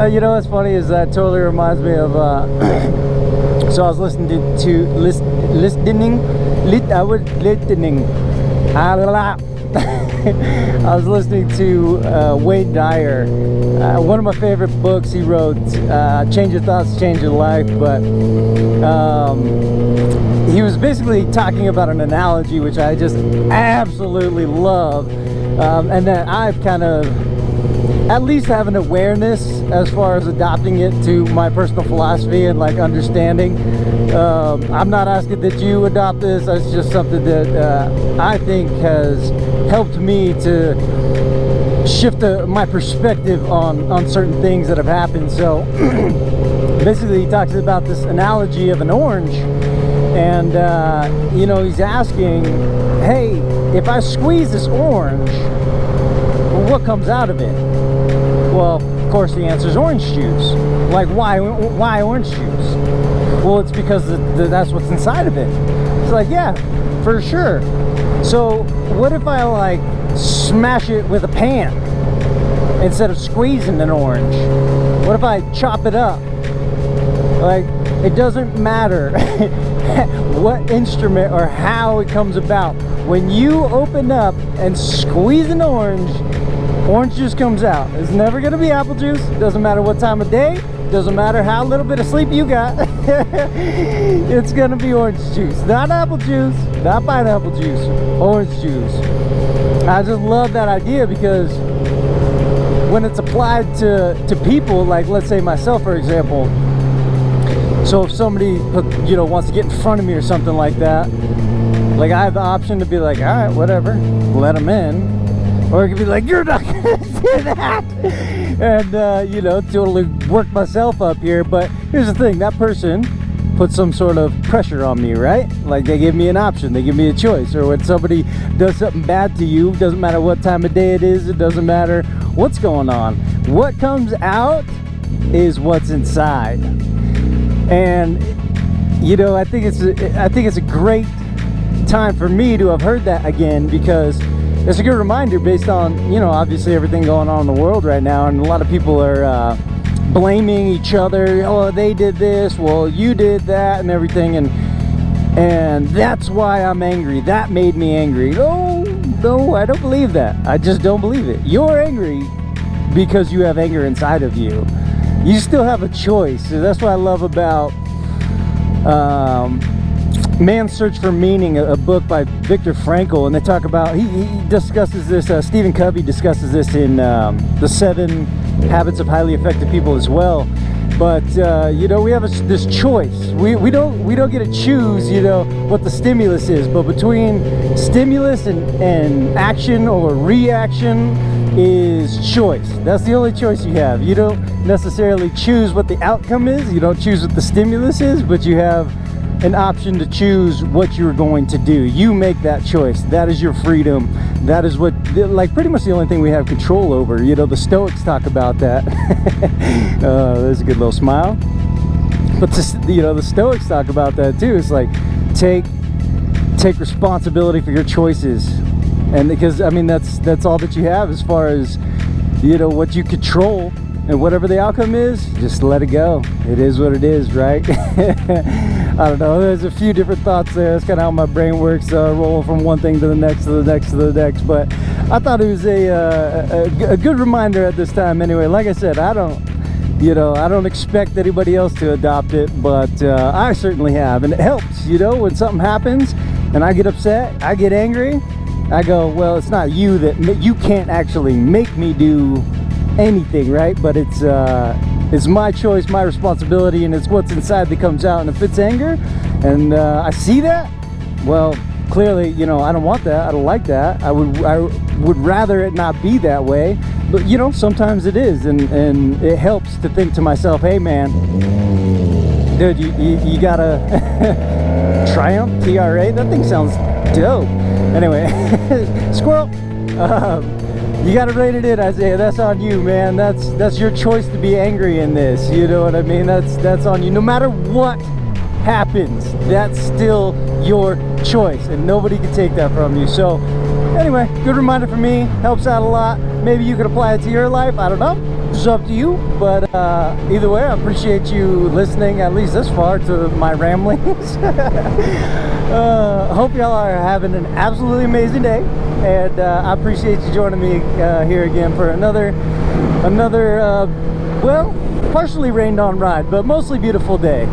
You know what's funny is that totally reminds me of so I was listening I was listening to Wayne Dyer. One of my favorite books he wrote, Change Your Thoughts, Change Your Life, but he was basically talking about an analogy which I just absolutely love, and that I've kind of at least have an awareness as far as adopting it to my personal philosophy and like understanding. I'm not asking that you adopt this. It's just something that I think has helped me to shift my perspective on certain things that have happened. So basically he talks about this analogy of an orange, and you know, he's asking, hey, if I squeeze this orange, well, what comes out of it? Well, of course the answer is orange juice. Like, why orange juice? Well, it's because that's what's inside of it. It's like, yeah, for sure. So what if I like smash it with a pan instead of squeezing an orange? What if I chop it up? Like, it doesn't matter what instrument or how it comes about. When you open up and squeeze an orange juice comes out. It's never going to be apple juice. Doesn't matter what time of day. Doesn't matter how little bit of sleep you got. It's going to be orange juice. Not apple juice. Not pineapple juice. Orange juice. I just love that idea, because when it's applied to people, like let's say myself, for example. So if somebody, you know, wants to get in front of me or something like that, like I have the option to be like, all right, whatever, let them in. Or it could be like, you're not gonna do that, and you know, totally work myself up here. But here's the thing, that person put some sort of pressure on me, right? Like they give me an option, they give me a choice. Or when somebody does something bad to you, doesn't matter what time of day it is, it doesn't matter what's going on, what comes out is what's inside. And you know, I think it's a great time for me to have heard that again, because it's a good reminder based on, you know, obviously everything going on in the world right now, and a lot of people are blaming each other. Oh, they did this, well, you did that, and everything, and that's why I'm angry. That made me angry. No, I don't believe that. I just don't believe it. You're angry because you have anger inside of you. You still have a choice. So that's what I love about Man's Search for Meaning, a book by Viktor Frankl, and they talk about, he discusses this, Stephen Covey discusses this in the 7 Habits of Highly Effective People as well. But you know, we have this choice. We don't get to choose, you know, what the stimulus is, but between stimulus and action or reaction is choice. That's the only choice you have. You don't necessarily choose what the outcome is, you don't choose what the stimulus is, but you have an option to choose what you're going to do. You make that choice. That is your freedom. That is what, like, pretty much the only thing we have control over. You know, the Stoics talk about that. There's a good little smile. But you know, the Stoics talk about that too. It's like, take responsibility for your choices, and because I mean that's all that you have as far as, you know, what you control. And whatever the outcome is, just let it go. It is what it is, right? I don't know. There's a few different thoughts there. That's kind of how my brain works, rolling from one thing to the next, to the next, to the next. But I thought it was a good reminder at this time. Anyway, like I said, I don't expect anybody else to adopt it, but I certainly have, and it helps. You know, when something happens and I get upset, I get angry, I go, well, it's not you you can't actually make me do anything, right? But it's my choice, my responsibility, and it's what's inside that comes out. And if it's anger and I see that, well, clearly, you know, I don't want that, I don't like that. I would rather it not be that way, but you know, sometimes it is, and it helps to think to myself, hey man, dude, you gotta Triumph TRA, that thing sounds dope. Anyway, squirrel, you gotta rein it in, Isaiah. That's on you, man. That's your choice to be angry in this. You know what I mean? That's on you. No matter what happens, that's still your choice, and nobody can take that from you. So anyway, good reminder for me. Helps out a lot. Maybe you could apply it to your life. I don't know. is up to you, but either way, I appreciate you listening at least this far to my ramblings. Hope y'all are having an absolutely amazing day, and I appreciate you joining me here again for another well, partially rained on ride, but mostly beautiful day.